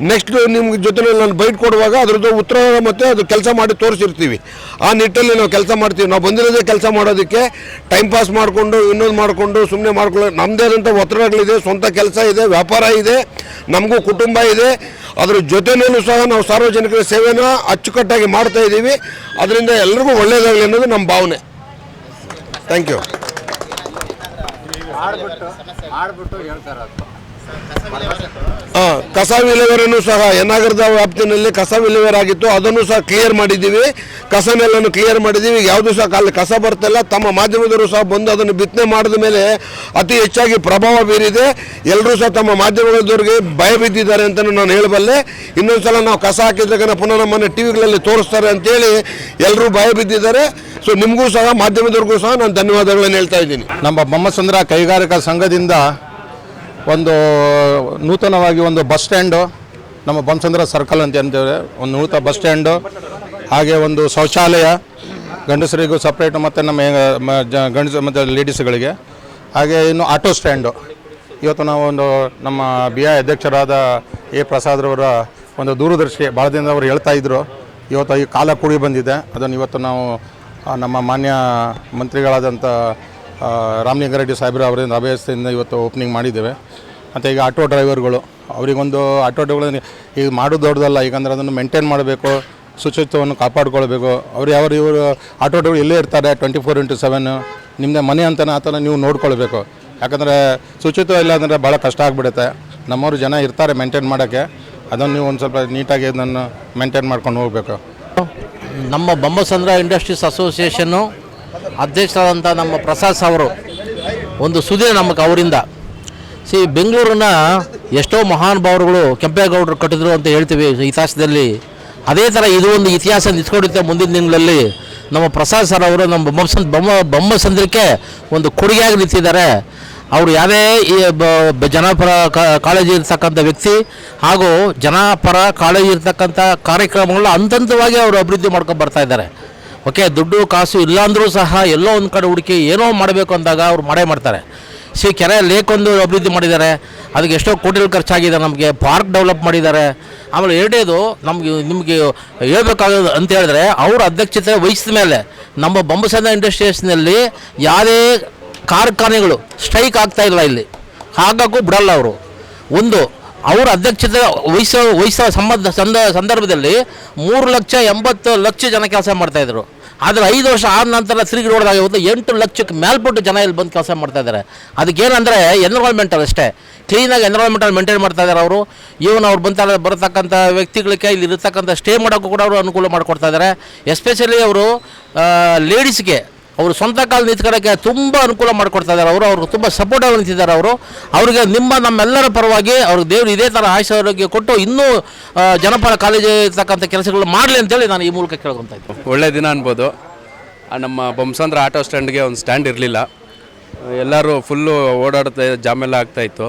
ನೆಕ್ಸ್ಟ್ ನಿಮ್ಗೆ ಜೊತೆಯಲ್ಲಿ ನಾನು ಬೈಟ್ ಕೊಡುವಾಗ ಅದರದ್ದು ಉತ್ತರ ಮತ್ತು ಅದು ಕೆಲಸ ಮಾಡಿ ತೋರಿಸಿರ್ತೀವಿ. ಆ ನಿಟ್ಟಲ್ಲಿ ನಾವು ಕೆಲಸ ಮಾಡ್ತೀವಿ. ನಾವು ಬಂದಿರೋದೇ ಕೆಲಸ ಮಾಡೋದಕ್ಕೆ. ಟೈಮ್ ಪಾಸ್ ಮಾಡಿಕೊಂಡು ಇನ್ನೊಂದು ಮಾಡಿಕೊಂಡು ಸುಮ್ಮನೆ ಮಾಡ್ಕೊಳ್ಳೋ ನಮ್ಮದೇ ಆದಂಥ ಒತ್ತಡಗಳಿದೆ, ಸ್ವಂತ ಕೆಲಸ ಇದೆ, ವ್ಯಾಪಾರ ಇದೆ, ನಮಗೂ ಕುಟುಂಬ ಇದೆ. ಅದರ ಜೊತೆಯಲ್ಲೂ ಸಹ ನಾವು ಸಾರ್ವಜನಿಕರ ಸೇವೆನ ಅಚ್ಚುಕಟ್ಟಾಗಿ ಮಾಡ್ತಾ ಇದ್ದೀವಿ. ಅದರಿಂದ ಎಲ್ರಿಗೂ ಒಳ್ಳೆಯದಾಗಲಿ ಅನ್ನೋದು ನಮ್ಮ ಭಾವನೆ. Thank you. ಕಸ ವಿಲೇವಾರಿನೂ ಸಹ ಯನ್ನಗರದ ವ್ಯಾಪ್ತಿನಲ್ಲಿ ಕಸ ವಿಲೇವಾರಿ ಆಗಿತ್ತು. ಅದನ್ನು ಸಹ ಕ್ಲಿಯರ್ ಮಾಡಿದ್ದೀವಿ. ಕಸನೆಲ್ಲನೂ ಕ್ಲಿಯರ್ ಮಾಡಿದ್ದೀವಿ. ಯಾವುದೂ ಸಹ ಅಲ್ಲಿ ಕಸ ಬರ್ತಿಲ್ಲ. ತಮ್ಮ ಮಾಧ್ಯಮದವರು ಸಹ ಬಂದು ಅದನ್ನು ಬಿತ್ತನೆ ಮಾಡಿದ ಮೇಲೆ ಅತಿ ಹೆಚ್ಚಾಗಿ ಪ್ರಭಾವ ಬೀರಿದೆ. ಎಲ್ಲರೂ ಸಹ ತಮ್ಮ ಮಾಧ್ಯಮದವರಿಗೆ ಭಯ ಬಿದ್ದಿದ್ದಾರೆ ಅಂತಲೂ ನಾನು ಹೇಳಬಲ್ಲೆ. ಇನ್ನೊಂದು ಸಲ ನಾವು ಕಸ ಹಾಕಿದಾಗ ಪುನಃ ನಮ್ಮನ್ನು ಟಿ ವಿಗಳಲ್ಲಿ ತೋರಿಸ್ತಾರೆ ಅಂತೇಳಿ ಎಲ್ಲರೂ ಭಯ ಬಿದ್ದಿದ್ದಾರೆ. ಸೊ ನಿಮಗೂ ಸಹ ಮಾಧ್ಯಮದವ್ರಿಗೂ ಸಹ ನಾನು ಧನ್ಯವಾದಗಳನ್ನು ಹೇಳ್ತಾ ಇದ್ದೀನಿ. ನಮ್ಮ ಬೊಮ್ಮಸಂದ್ರ ಕೈಗಾರಿಕಾ ಸಂಘದಿಂದ ಒಂದು ನೂತನವಾಗಿ ಒಂದು ಬಸ್ ಸ್ಟ್ಯಾಂಡು, ನಮ್ಮ ಬೊಮ್ಮಸಂದ್ರ ಸರ್ಕಲ್ ಅಂತ ಅಂತೇವೆ, ಒಂದು ನೂತನ ಬಸ್ ಸ್ಟ್ಯಾಂಡು, ಹಾಗೆ ಒಂದು ಶೌಚಾಲಯ ಗಂಡಸರಿಗೂ ಸಪ್ರೇಟು ಮತ್ತು ನಮ್ಮ ಗಂಡಸ ಮತ್ತು ಲೇಡೀಸ್ಗಳಿಗೆ, ಹಾಗೆ ಇನ್ನು ಆಟೋ ಸ್ಟ್ಯಾಂಡು. ಇವತ್ತು ನಾವು ಒಂದು ನಮ್ಮ BI ಅಧ್ಯಕ್ಷರಾದ A ಪ್ರಸಾದ್ರವರ ಒಂದು ದೂರದರ್ಶಿ ಭಾಳ ದಿನದ ಅವರು ಹೇಳ್ತಾಯಿದ್ರು. ಇವತ್ತು ಈ ಕಾಲ ಕೂಡಿ ಬಂದಿದೆ. ಅದನ್ನು ಇವತ್ತು ನಾವು ನಮ್ಮ ಮಾನ್ಯ ಮಂತ್ರಿಗಳಾದಂಥ ರಾಮಲಿಂಗಾರೆಡ್ಡಿ ಸಾಹೇಬ್ರ ಅವರಿಂದ ಅಭ್ಯರ್ಥಿಯಿಂದ ಇವತ್ತು ಓಪನಿಂಗ್ ಮಾಡಿದ್ದೇವೆ. ಮತ್ತು ಈಗ ಆಟೋ ಡ್ರೈವರ್ಗಳು, ಅವರಿಗೊಂದು ಆಟೋ ಡ್ರೈವರ್ ಈಗ ಮಾಡೋದು ದೊಡ್ಡದಲ್ಲ. ಈಗಂದ್ರೆ ಅದನ್ನು ಮೇಂಟೈನ್ ಮಾಡಬೇಕು, ಶುಚಿತ್ವವನ್ನು ಕಾಪಾಡ್ಕೊಳ್ಬೇಕು. ಇವರು ಆಟೋ ಡ್ರೈವರ್ ಎಲ್ಲೇ ಇರ್ತಾರೆ 24/7 ನಿಮ್ಮದೇ ಮನೆ ಅಂತಲೇ ಆ ಥರ ನೀವು ನೋಡ್ಕೊಳ್ಬೇಕು. ಯಾಕಂದರೆ ಶುಚಿತ್ವ ಇಲ್ಲ ಅಂದರೆ ಭಾಳ ಕಷ್ಟ ಆಗಿಬಿಡುತ್ತೆ. ನಮ್ಮವರು ಜನ ಇರ್ತಾರೆ ಮೇಂಟೈನ್ ಮಾಡೋಕ್ಕೆ. ಅದನ್ನು ನೀವು ಒಂದು ಸ್ವಲ್ಪ ನೀಟಾಗಿ ಅದನ್ನು ಮೇಂಟೈನ್ ಮಾಡ್ಕೊಂಡು ಹೋಗಬೇಕು. ನಮ್ಮ ಬೊಮ್ಮಸಂದ್ರ ಇಂಡಸ್ಟ್ರೀಸ್ ಅಸೋಸಿಯೇಷನ್ನು ಅಧ್ಯಕ್ಷರಾದಂಥ ನಮ್ಮ ಪ್ರಸಾದ್ ಅವರು ಒಂದು ಸುದ್ದಿ ನಮಗೆ ಅವರಿಂದ ಬೆಂಗಳೂರಿನ ಎಷ್ಟೋ ಮಹಾನುಭಾವರುಗಳು ಕೆಂಪೇಗೌಡರು ಕಟ್ಟಿದ್ರು ಅಂತ ಹೇಳ್ತೀವಿ ಇತಿಹಾಸದಲ್ಲಿ. ಅದೇ ಥರ ಇದು ಒಂದು ಇತಿಹಾಸ ನಿಂತ್ಕೊಂಡಿರುತ್ತೆ. ಮುಂದಿನ ದಿನಗಳಲ್ಲಿ ನಮ್ಮ ಪ್ರಸಾದ್ ಸರ್ ಅವರು ನಮ್ಮ ಬೊಮ್ಮಸಂದ್ರಕ್ಕೆ ಒಂದು ಕೊಡುಗೆಯಾಗಿ ನಿಂತಿದ್ದಾರೆ. ಅವರು ಯಾವುದೇ ಜನಪರ ಕಾಳಜಿ ಇರ್ತಕ್ಕಂಥ ವ್ಯಕ್ತಿ ಹಾಗೂ ಜನಪರ ಕಾಳಜಿ ಇರ್ತಕ್ಕಂಥ ಕಾರ್ಯಕ್ರಮಗಳನ್ನ ಹಂತವಾಗಿ ಅವರು ಅಭಿವೃದ್ಧಿ ಮಾಡ್ಕೊಂಡು ಬರ್ತಾ ಇದ್ದಾರೆ. ಓಕೆ, ದುಡ್ಡು ಕಾಸು ಇಲ್ಲಾಂದ್ರೂ ಸಹ ಎಲ್ಲೋ ಒಂದು ಕಡೆ ಹುಡುಕಿ ಏನೋ ಮಾಡಬೇಕು ಅಂದಾಗ ಅವ್ರು ಮಾಡ್ತಾರೆ. ಕೆರೆ ಲೇಕೊಂದು ಅಭಿವೃದ್ಧಿ ಮಾಡಿದ್ದಾರೆ. ಅದಕ್ಕೆ ಎಷ್ಟೋ ಕೋಟಿಗಳು ಖರ್ಚಾಗಿದೆ. ನಮಗೆ ಪಾರ್ಕ್ ಡೆವಲಪ್ ಮಾಡಿದ್ದಾರೆ. ಆಮೇಲೆ ಎರಡೇದು ನಿಮಗೆ ಹೇಳ್ಬೇಕಾಗೋದು ಅಂತ ಹೇಳಿದ್ರೆ, ಅವ್ರ ಅಧ್ಯಕ್ಷತೆ ವಹಿಸಿದ ಮೇಲೆ ನಮ್ಮ ಬೊಮ್ಮಸಂದ್ರ ಇಂಡಸ್ಟ್ರೀಸ್ನಲ್ಲಿ ಯಾವುದೇ ಕಾರ್ಖಾನೆಗಳು ಸ್ಟ್ರೈಕ್ ಆಗ್ತಾ ಇಲ್ಲ. ಇಲ್ಲಿ ಹಾಗಾಗೂ ಬಿಡಲ್ಲ ಅವರು. ಒಂದು ಅವರ ಅಧ್ಯಕ್ಷತೆ ವಹಿಸೋ ಸಂದರ್ಭದಲ್ಲಿ 3,80,00,000 ಜನ ಕೆಲಸ ಮಾಡ್ತಾಯಿದ್ರು. ಆದರೆ 5 ವರ್ಷ ಆದ ನಂತರ ತಿರುಗಿ ನೋಡಿದಾಗ ಇವತ್ತು 8 ಲಕ್ಷಕ್ಕೆ ಮೇಲ್ಪಟ್ಟು ಜನ ಇಲ್ಲಿ ಬಂದು ಕೆಲಸ ಮಾಡ್ತಾಯಿದ್ದಾರೆ. ಅದಕ್ಕೇನಂದರೆ ಎನ್ವಿರಾನ್ಮೆಂಟಲ್ ಅಷ್ಟೇ ಕ್ಲೀನಾಗಿ ಎನ್ವಿರಾನ್ಮೆಂಟಲ್ ಮೇಂಟೈನ್ ಮಾಡ್ತಾ ಇದ್ದಾರೆ ಅವರು. ಇವನು ಅವ್ರು ಬರತಕ್ಕಂಥ ವ್ಯಕ್ತಿಗಳಿಗೆ ಇಲ್ಲಿ ಇರತಕ್ಕಂಥ ಸ್ಟೇ ಮಾಡೋಕ್ಕೂ ಕೂಡ ಅವರು ಅನುಕೂಲ ಮಾಡಿಕೊಡ್ತಾ ಇದ್ದಾರೆ. ಎಸ್ಪೆಷಲಿ ಅವರು ಲೇಡೀಸ್ಗೆ ಅವರು ಸ್ವಂತ ಕಾಲು ನಿಂತ್ಕೊಳ್ಳೋಕ್ಕೆ ತುಂಬ ಅನುಕೂಲ ಮಾಡಿಕೊಡ್ತಾ ಇದ್ದಾರೆ. ಅವರು ತುಂಬ ಸಪೋರ್ಟಾಗಿ ನಿಂತಿದ್ದಾರೆ. ಅವರಿಗೆ ನಮ್ಮೆಲ್ಲರ ಪರವಾಗಿ ಅವ್ರಿಗೆ ದೇವರು ಇದೇ ಥರ ಆಯುಷ್ಯ ಕೊಟ್ಟು ಇನ್ನೂ ಜನಪರ ಕಾಲೇಜ್ ಇರ್ತಕ್ಕಂಥ ಕೆಲಸಗಳು ಮಾಡಲಿ ಅಂತೇಳಿ ನಾನು ಈ ಮೂಲಕ ಕೇಳ್ಕೊತಾ ಇದ್ದೆ. ಒಳ್ಳೆ ದಿನ ಅನ್ಬೋದು. ನಮ್ಮ ಬೊಮ್ಮಸಂದ್ರ ಆಟೋ ಸ್ಟ್ಯಾಂಡ್ಗೆ ಒಂದು ಸ್ಟ್ಯಾಂಡ್ ಇರಲಿಲ್ಲ, ಎಲ್ಲರೂ ಫುಲ್ಲು ಓಡಾಡುತ್ತೆ, ಜಾಮೆಲ್ಲ ಆಗ್ತಾಯಿತ್ತು.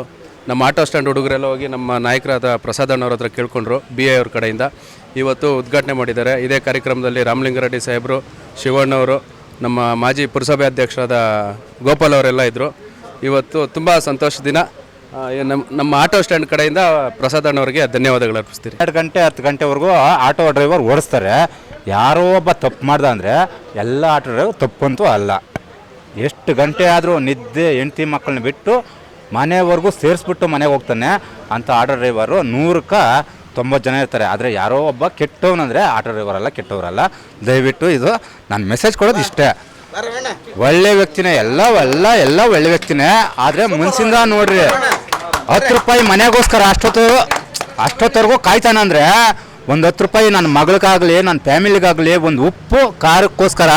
ನಮ್ಮ ಆಟೋ ಸ್ಟ್ಯಾಂಡ್ ಹುಡುಗರೆಲ್ಲ ಹೋಗಿ ನಮ್ಮ ನಾಯಕರಾದ ಪ್ರಸಾದ್ ಅಣ್ಣವ್ರ ಹತ್ರ ಕೇಳಿಕೊಂಡ್ರು, BI ಅವ್ರ ಕಡೆಯಿಂದ. ಇವತ್ತು ಉದ್ಘಾಟನೆ ಮಾಡಿದ್ದಾರೆ. ಇದೇ ಕಾರ್ಯಕ್ರಮದಲ್ಲಿ ರಾಮಲಿಂಗಾರೆಡ್ಡಿ ಸಾಹೇಬರು, ಶಿವಣ್ಣವರು, ನಮ್ಮ ಮಾಜಿ ಪುರಸಭೆ ಅಧ್ಯಕ್ಷರಾದ ಗೋಪಾಲ್ ಅವರೆಲ್ಲ ಇದ್ದರು. ಇವತ್ತು ತುಂಬ ಸಂತೋಷ ದಿನ. ನಮ್ಮ ಆಟೋ ಸ್ಟ್ಯಾಂಡ್ ಕಡೆಯಿಂದ ಪ್ರಸಾದ್ ಅಣ್ಣವ್ರಿಗೆ ಧನ್ಯವಾದಗಳು ಅರ್ಪಿಸ್ತೀರಿ. 2 ಗಂಟೆ 10 ಗಂಟೆವರೆಗೂ ಆಟೋ ಡ್ರೈವರ್ ಓಡಿಸ್ತಾರೆ. ಯಾರೋ ಒಬ್ಬ ತಪ್ಪು ಮಾಡ್ದ ಅಂದರೆ ಎಲ್ಲ ಆಟೋ ಡ್ರೈವರ್ ತಪ್ಪಂತೂ ಅಲ್ಲ. ಎಷ್ಟು ಗಂಟೆ ಆದರೂ ನಿದ್ದೆ ಹೆಂಡತಿ ಮಕ್ಕಳನ್ನ ಬಿಟ್ಟು ಮನೆವರೆಗೂ ಸೇರಿಸ್ಬಿಟ್ಟು ಮನೆಗೆ ಹೋಗ್ತಾನೆ ಅಂಥ ಆಟೋ ಡ್ರೈವರು 100ಕ್ಕೆ 90 ಜನ ಇರ್ತಾರೆ. ಆದರೆ ಯಾರೋ ಒಬ್ಬ ಕೆಟ್ಟವನಂದರೆ ಆಟೋ ಡ್ರೈವರಲ್ಲ, ಕೆಟ್ಟವರಲ್ಲ. ದಯವಿಟ್ಟು ಇದು ನಾನು ಮೆಸೇಜ್ ಕೊಡೋದು ಇಷ್ಟೇ. ಒಳ್ಳೆ ವ್ಯಕ್ತಿನೇ, ಎಲ್ಲ ಒಳ್ಳೆ ವ್ಯಕ್ತಿನೇ. ಆದರೆ ಮನ್ಸಿಂದ ನೋಡ್ರಿ, 10 ರೂಪಾಯಿ ಮನೆಗೋಸ್ಕರ ಅಷ್ಟೊತ್ತವರೆಗೂ ಕಾಯ್ತಾನಂದರೆ ಒಂದು 10 ರೂಪಾಯಿ ನನ್ನ ಮಗಳಿಗಾಗಲಿ ನನ್ನ ಫ್ಯಾಮಿಲಿಗಾಗಲಿ ಒಂದು ಉಪ್ಪು ಖಾರಕ್ಕೋಸ್ಕರ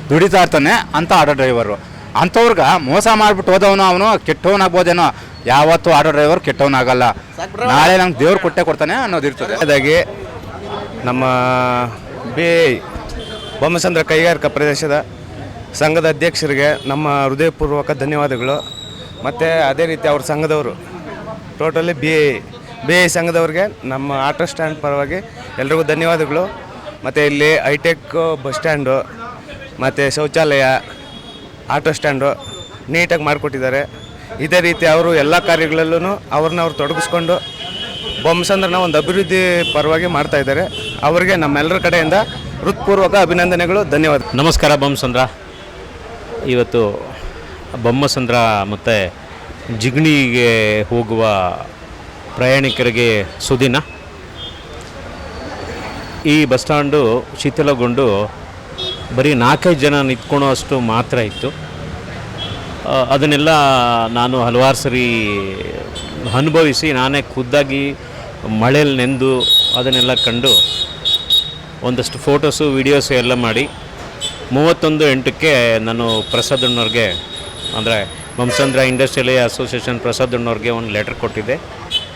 ದುಡಿತಾ ಇರ್ತಾನೆ ಅಂತ ಆಟೋ ಡ್ರೈವರು. ಅಂಥವ್ರಿಗೆ ಮೋಸ ಮಾಡಿಬಿಟ್ಟು ಹೋದವನು ಅವನು ಕೆಟ್ಟವನಾಗ್ಬೋದೇನೋ, ಯಾವತ್ತೂ ಆಟೋ ಡ್ರೈವರ್ ಕೆಟ್ಟವನಾಗಲ್ಲ. ನಾಳೆ ನಂಗೆ ದೇವ್ರು ಕೊಡ್ತಾನೆ ಅನ್ನೋದಿರ್ತದೆ. ಅದಾಗಿ ನಮ್ಮ ಬೊಮ್ಮಸಂದ್ರ ಕೈಗಾರಿಕಾ ಪ್ರದೇಶದ ಸಂಘದ ಅಧ್ಯಕ್ಷರಿಗೆ ನಮ್ಮ ಹೃದಯಪೂರ್ವಕ ಧನ್ಯವಾದಗಳು. ಮತ್ತು ಅದೇ ರೀತಿ ಅವ್ರ ಸಂಘದವರು ಟೋಟಲಿ BI ಸಂಘದವ್ರಿಗೆ ನಮ್ಮ ಆಟೋ ಸ್ಟ್ಯಾಂಡ್ ಪರವಾಗಿ ಎಲ್ರಿಗೂ ಧನ್ಯವಾದಗಳು. ಮತ್ತು ಇಲ್ಲಿ ಹೈಟೆಕ್ ಬಸ್ ಸ್ಟ್ಯಾಂಡು ಮತ್ತು ಶೌಚಾಲಯ, ಆಟೋ ಸ್ಟ್ಯಾಂಡು ನೀಟಾಗಿ ಮಾಡಿಕೊಟ್ಟಿದ್ದಾರೆ. ಇದೇ ರೀತಿ ಅವರು ಎಲ್ಲ ಕಾರ್ಯಗಳಲ್ಲೂ ಅವ್ರನ್ನ ತೊಡಗಿಸ್ಕೊಂಡು ಬೊಮ್ಮಸಂದ್ರನ ಒಂದು ಅಭಿವೃದ್ಧಿ ಪರವಾಗಿ ಮಾಡ್ತಾಯಿದ್ದಾರೆ. ಅವರಿಗೆ ನಮ್ಮೆಲ್ಲರ ಕಡೆಯಿಂದ ಹೃತ್ಪೂರ್ವಕ ಅಭಿನಂದನೆಗಳು, ಧನ್ಯವಾದ. ನಮಸ್ಕಾರ ಬೊಮ್ಮಸಂದ್ರ. ಇವತ್ತು ಬೊಮ್ಮಸಂದ್ರ ಮತ್ತು ಜಿಗಣಿಗೆ ಹೋಗುವ ಪ್ರಯಾಣಿಕರಿಗೆ ಸುದಿನ. ಈ ಬಸ್ ಸ್ಟ್ಯಾಂಡು ಶಿಥಿಲಗೊಂಡು ಬರೀ 4-5 ಜನ ನಿಂತ್ಕೊಳ್ಳೋಷ್ಟು ಮಾತ್ರ ಇತ್ತು. ಅದನ್ನೆಲ್ಲ ನಾನು ಹಲವಾರು ಸರಿ ಅನುಭವಿಸಿ ನಾನೇ ಖುದ್ದಾಗಿ ಮಳೆಯಲ್ಲಿ ನೆಂದು ಅದನ್ನೆಲ್ಲ ಕಂಡು ಒಂದಷ್ಟು ಫೋಟೋಸು ವೀಡಿಯೋಸು ಎಲ್ಲ ಮಾಡಿ 31/8ಕ್ಕೆ ನಾನು ಪ್ರಸಾದ್ ಅಣ್ಣವ್ರಿಗೆ, ಅಂದರೆ ಬೊಮ್ಮಸಂದ್ರ ಇಂಡಸ್ಟ್ರಿಯಲ್ ಅಸೋಸಿಯೇಷನ್ ಪ್ರಸಾದ್ ಅಣ್ಣವ್ರಿಗೆ ಒಂದು ಲೆಟರ್ ಕೊಟ್ಟಿದ್ದೆ.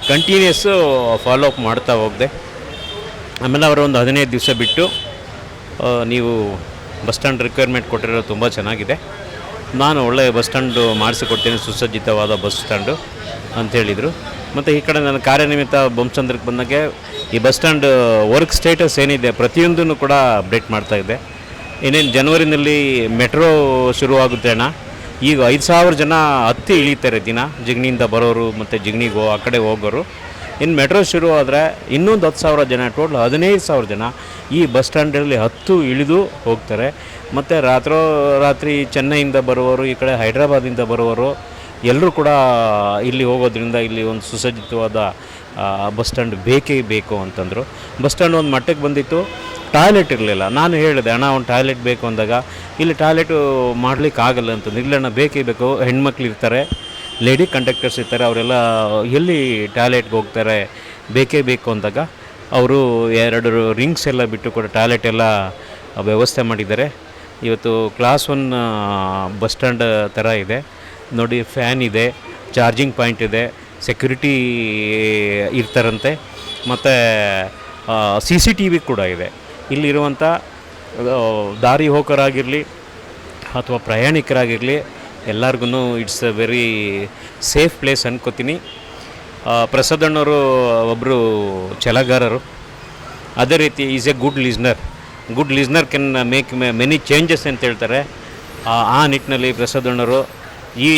ಕಂಟಿನ್ಯೂಸ್ಸು ಫಾಲೋ ಅಪ್ ಮಾಡ್ತಾ ಹೋಗಿದೆ. ಆಮೇಲೆ ಅವರು ಒಂದು 15 ದಿವಸ ಬಿಟ್ಟು ನೀವು ಬಸ್ ಸ್ಟ್ಯಾಂಡ್ ರಿಕ್ವೈರ್ಮೆಂಟ್ ಕೊಟ್ಟಿರೋದು ತುಂಬ ಚೆನ್ನಾಗಿದೆ, ನಾನು ಒಳ್ಳೆಯ ಬಸ್ ಸ್ಟ್ಯಾಂಡು ಮಾಡಿಸಿಕೊಡ್ತೇನೆ, ಸುಸಜ್ಜಿತವಾದ ಬಸ್ ಸ್ಟ್ಯಾಂಡು ಅಂಥೇಳಿದರು. ಮತ್ತು ಈ ಕಡೆ ನನ್ನ ಕಾರ್ಯನಿಮಿತ್ತ ಬೊಮ್ಮಸಂದ್ರಕ್ಕೆ ಬಂದಾಗೆ ಈ ಬಸ್ ಸ್ಟ್ಯಾಂಡ್ ವರ್ಕ್ ಸ್ಟೇಟಸ್ ಏನಿದೆ ಪ್ರತಿಯೊಂದನ್ನು ಕೂಡ ಅಪ್ಡೇಟ್ ಮಾಡ್ತಾಯಿದ್ದೆ. ಇನ್ನೇನು ಜನವರಿನಲ್ಲಿ ಮೆಟ್ರೋ ಶುರುವಾಗುತ್ತೆ ಅಣ್ಣ. ಈಗ 5,000 ಜನ ಹತ್ತಿ ಇಳಿತಾರೆ ದಿನ, ಜಿಗಣಿಯಿಂದ ಬರೋರು ಮತ್ತು ಜಿಗಣಿಗೆ ಆ ಕಡೆ ಹೋಗೋರು. ಇನ್ನು ಮೆಟ್ರೋ ಶುರು ಆದರೆ ಇನ್ನೊಂದು 10,000 ಜನ, ಟೋಟಲ್ 15,000 ಜನ ಈ ಬಸ್ ಸ್ಟ್ಯಾಂಡಲ್ಲಿ ಇಳಿದು ಹೋಗ್ತಾರೆ. ಮತ್ತು ರಾತ್ರಿ ಚೆನ್ನೈಯಿಂದ ಬರುವವರು, ಈ ಕಡೆ ಹೈದ್ರಾಬಾದಿಂದ ಬರುವವರು ಎಲ್ಲರೂ ಕೂಡ ಇಲ್ಲಿ ಹೋಗೋದ್ರಿಂದ ಇಲ್ಲಿ ಒಂದು ಸುಸಜ್ಜಿತವಾದ ಬಸ್ ಸ್ಟ್ಯಾಂಡ್ ಬೇಕೇ ಬೇಕು ಅಂತಂದರು. ಬಸ್ ಸ್ಟ್ಯಾಂಡ್ ಒಂದು ಮಟ್ಟಕ್ಕೆ ಬಂದಿತ್ತು, ಟಾಯ್ಲೆಟ್ ಇರಲಿಲ್ಲ. ನಾನು ಹೇಳಿದೆ, ಅಣ್ಣ ಒಂದು ಟಾಯ್ಲೆಟ್ ಬೇಕು ಅಂದಾಗ ಇಲ್ಲಿ ಟಾಯ್ಲೆಟು ಮಾಡಲಿಕ್ಕೆ ಆಗಲ್ಲ ಅಂತಂದು. ಇಲ್ಲಣ್ಣ ಬೇಕೇ ಬೇಕು, ಹೆಣ್ಮಕ್ಳು ಇರ್ತಾರೆ, ಲೇಡಿ ಕಂಡಕ್ಟರ್ಸ್ ಇರ್ತಾರೆ, ಅವರೆಲ್ಲ ಎಲ್ಲಿ ಟಾಯ್ಲೆಟ್ಗೆ ಹೋಗ್ತಾರೆ, ಬೇಕೇ ಬೇಕು ಅಂದಾಗ ಅವರು 2 ರಿಂಗ್ಸ್ ಎಲ್ಲ ಬಿಟ್ಟು ಕೂಡ ಟಾಯ್ಲೆಟ್ ಎಲ್ಲ ವ್ಯವಸ್ಥೆ ಮಾಡಿದ್ದಾರೆ. ಇವತ್ತು ಕ್ಲಾಸ್ 1 ಬಸ್ ಸ್ಟ್ಯಾಂಡ್ ಥರ ಇದೆ ನೋಡಿ. ಫ್ಯಾನ್ ಇದೆ, ಚಾರ್ಜಿಂಗ್ ಪಾಯಿಂಟ್ ಇದೆ, ಸೆಕ್ಯೂರಿಟಿ ಇರ್ತಾರಂತೆ, ಮತ್ತು CCTV ಕೂಡ ಇದೆ. ಇಲ್ಲಿರುವಂಥ ದಾರಿ ಹೋಕರಾಗಿರಲಿ ಅಥವಾ ಪ್ರಯಾಣಿಕರಾಗಿರಲಿ ಎಲ್ಲರಿಗೂ it's a very safe place ಅನ್ಕೋತೀನಿ. ಪ್ರಸಾದ್ ಅಣ್ಣವರು ಒಬ್ಬರು ಛಲಗಾರರು, ಅದೇ ರೀತಿ is A good listener can make many changes ಅಂತ ಹೇಳ್ತಾರೆ. ಆ ನಿಟ್ಟಿನಲ್ಲಿ ಪ್ರಸಾದ್ ಅಣ್ಣವರು ಈ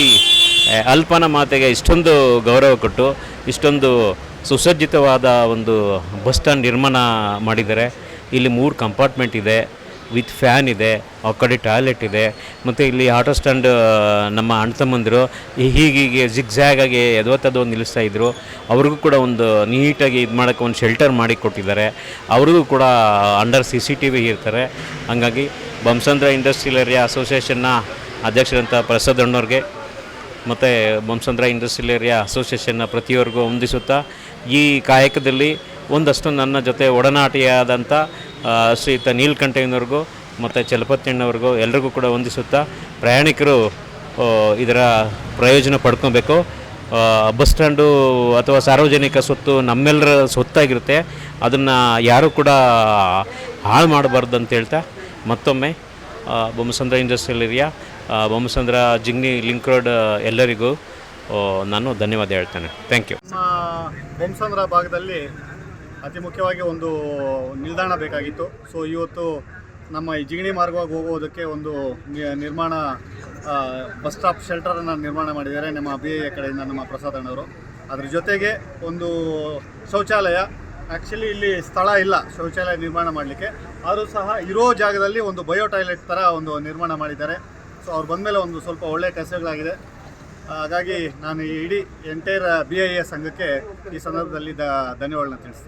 ಅಲ್ಪನ ಮಾತೆಗೆ ಇಷ್ಟೊಂದು ಗೌರವ ಕೊಟ್ಟು ಇಷ್ಟೊಂದು ಸುಸಜ್ಜಿತವಾದ ಒಂದು ಬಸ್ ಸ್ಟ್ಯಾಂಡ್ ನಿರ್ಮಾಣ ಮಾಡಿದ್ದಾರೆ. ಇಲ್ಲಿ 3 ಕಂಪಾರ್ಟ್ಮೆಂಟ್ ಇದೆ, ವಿತ್ ಫ್ಯಾನ್ ಇದೆ, ಆ ಕಡೆ ಟಾಯ್ಲೆಟ್ ಇದೆ. ಮತ್ತು ಇಲ್ಲಿ ಆಟೋ ಸ್ಟ್ಯಾಂಡ್ ನಮ್ಮ ಅಣ್ಣ ತಮ್ಮಂದಿರು ಹೀಗೆ ಜಿಗ್ಜ್ಯಾಗಾಗಿ ಎದವತ್ತದು ನಿಲ್ಲಿಸ್ತಾಯಿದ್ರು. ಅವ್ರಿಗೂ ಕೂಡ ಒಂದು ನೀಟಾಗಿ ಇದು ಮಾಡೋಕ್ಕೆ ಒಂದು ಶೆಲ್ಟರ್ ಮಾಡಿ ಕೊಟ್ಟಿದ್ದಾರೆ. ಅವ್ರಿಗೂ ಕೂಡ ಅಂಡರ್ CCTV ಇರ್ತಾರೆ. ಹಾಗಾಗಿ ಬೊಮ್ಮಸಂದ್ರ ಇಂಡಸ್ಟ್ರಿಯಲ್ ಏರಿಯಾ ಅಸೋಸಿಯೇಷನ್ನ ಅಧ್ಯಕ್ಷರಂಥ ಪ್ರಸಾದ್ ಅಣ್ಣವ್ರಿಗೆ ಮತ್ತು ಬೊಮ್ಮಸಂದ್ರ ಇಂಡಸ್ಟ್ರಿಯಲ್ ಏರಿಯಾ ಅಸೋಸಿಯೇಷನ್ನ ಪ್ರತಿಯೊರ್ಗೂ ಹೊಂದಿಸುತ್ತಾ ಈ ಕಾಯಕದಲ್ಲಿ ಒಂದಷ್ಟು ನನ್ನ ಜೊತೆ ಒಡನಾಟಿಯಾದಂಥ ಶ್ರೀಯುತ ನೀಲಕಂಠಯ್ಯನವ್ರಿಗೂ ಮತ್ತು ಚಲಪತಿಯಣ್ಣವ್ರಿಗೂ ಎಲ್ರಿಗೂ ಕೂಡ ವಂದಿಸುತ್ತಾ ಪ್ರಯಾಣಿಕರು ಇದರ ಪ್ರಯೋಜನ ಪಡ್ಕೊಬೇಕು. ಬಸ್ ಸ್ಟ್ಯಾಂಡು ಅಥವಾ ಸಾರ್ವಜನಿಕ ಸ್ವತ್ತು ನಮ್ಮೆಲ್ಲರ ಸ್ವತ್ತಾಗಿರುತ್ತೆ, ಅದನ್ನು ಯಾರೂ ಕೂಡ ಹಾಳು ಮಾಡಬಾರ್ದು ಅಂತ ಹೇಳ್ತಾ ಮತ್ತೊಮ್ಮೆ Bommasandra industrial area, Bommasandra Jigani link road ಎಲ್ಲರಿಗೂ ನಾನು ಧನ್ಯವಾದ ಹೇಳ್ತೇನೆ. Thank you. ನಮ್ಮ ಬೊಮ್ಮಸಂದ್ರ ಭಾಗದಲ್ಲಿ ಅತಿ ಮುಖ್ಯವಾಗಿ ಒಂದು ನಿಲ್ದಾಣ ಬೇಕಾಗಿತ್ತು. ಸೊ ಇವತ್ತು ನಮ್ಮ ಈ ಜಿಗಣಿ ಮಾರ್ಗವಾಗಿ ಹೋಗೋದಕ್ಕೆ ಒಂದು ನಿರ್ಮಾಣ ಬಸ್ ಸ್ಟಾಪ್ ಶೆಲ್ಟರನ್ನು ನಿರ್ಮಾಣ ಮಾಡಿದ್ದಾರೆ ನಮ್ಮ BIA ಕಡೆಯಿಂದ ನಮ್ಮ ಪ್ರಸಾದ್ ಅಣ್ಣವರು. ಅದ್ರ ಜೊತೆಗೆ ಒಂದು ಶೌಚಾಲಯ, ಆ್ಯಕ್ಚುಲಿ ಇಲ್ಲಿ ಸ್ಥಳ ಇಲ್ಲ ಶೌಚಾಲಯ ನಿರ್ಮಾಣ ಮಾಡಲಿಕ್ಕೆ, ಆದರೂ ಸಹ ಇರೋ ಜಾಗದಲ್ಲಿ ಒಂದು ಬಯೋ ಟಾಯ್ಲೆಟ್ ಥರ ಒಂದು ನಿರ್ಮಾಣ ಮಾಡಿದ್ದಾರೆ. ಸೊ ಅವ್ರು ಬಂದಮೇಲೆ ಒಂದು ಸ್ವಲ್ಪ ಒಳ್ಳೆಯ ಕೆಲಸಗಳಾಗಿದೆ. ಹಾಗಾಗಿ ನಾನು ಇಡೀ ಎಂಟೈರ್ BIA ಸಂಘಕ್ಕೆ ಈ ಸಂದರ್ಭದಲ್ಲಿ ಧನ್ಯವಾದಗಳನ್ನ ತಿಳಿಸ್ತೀನಿ.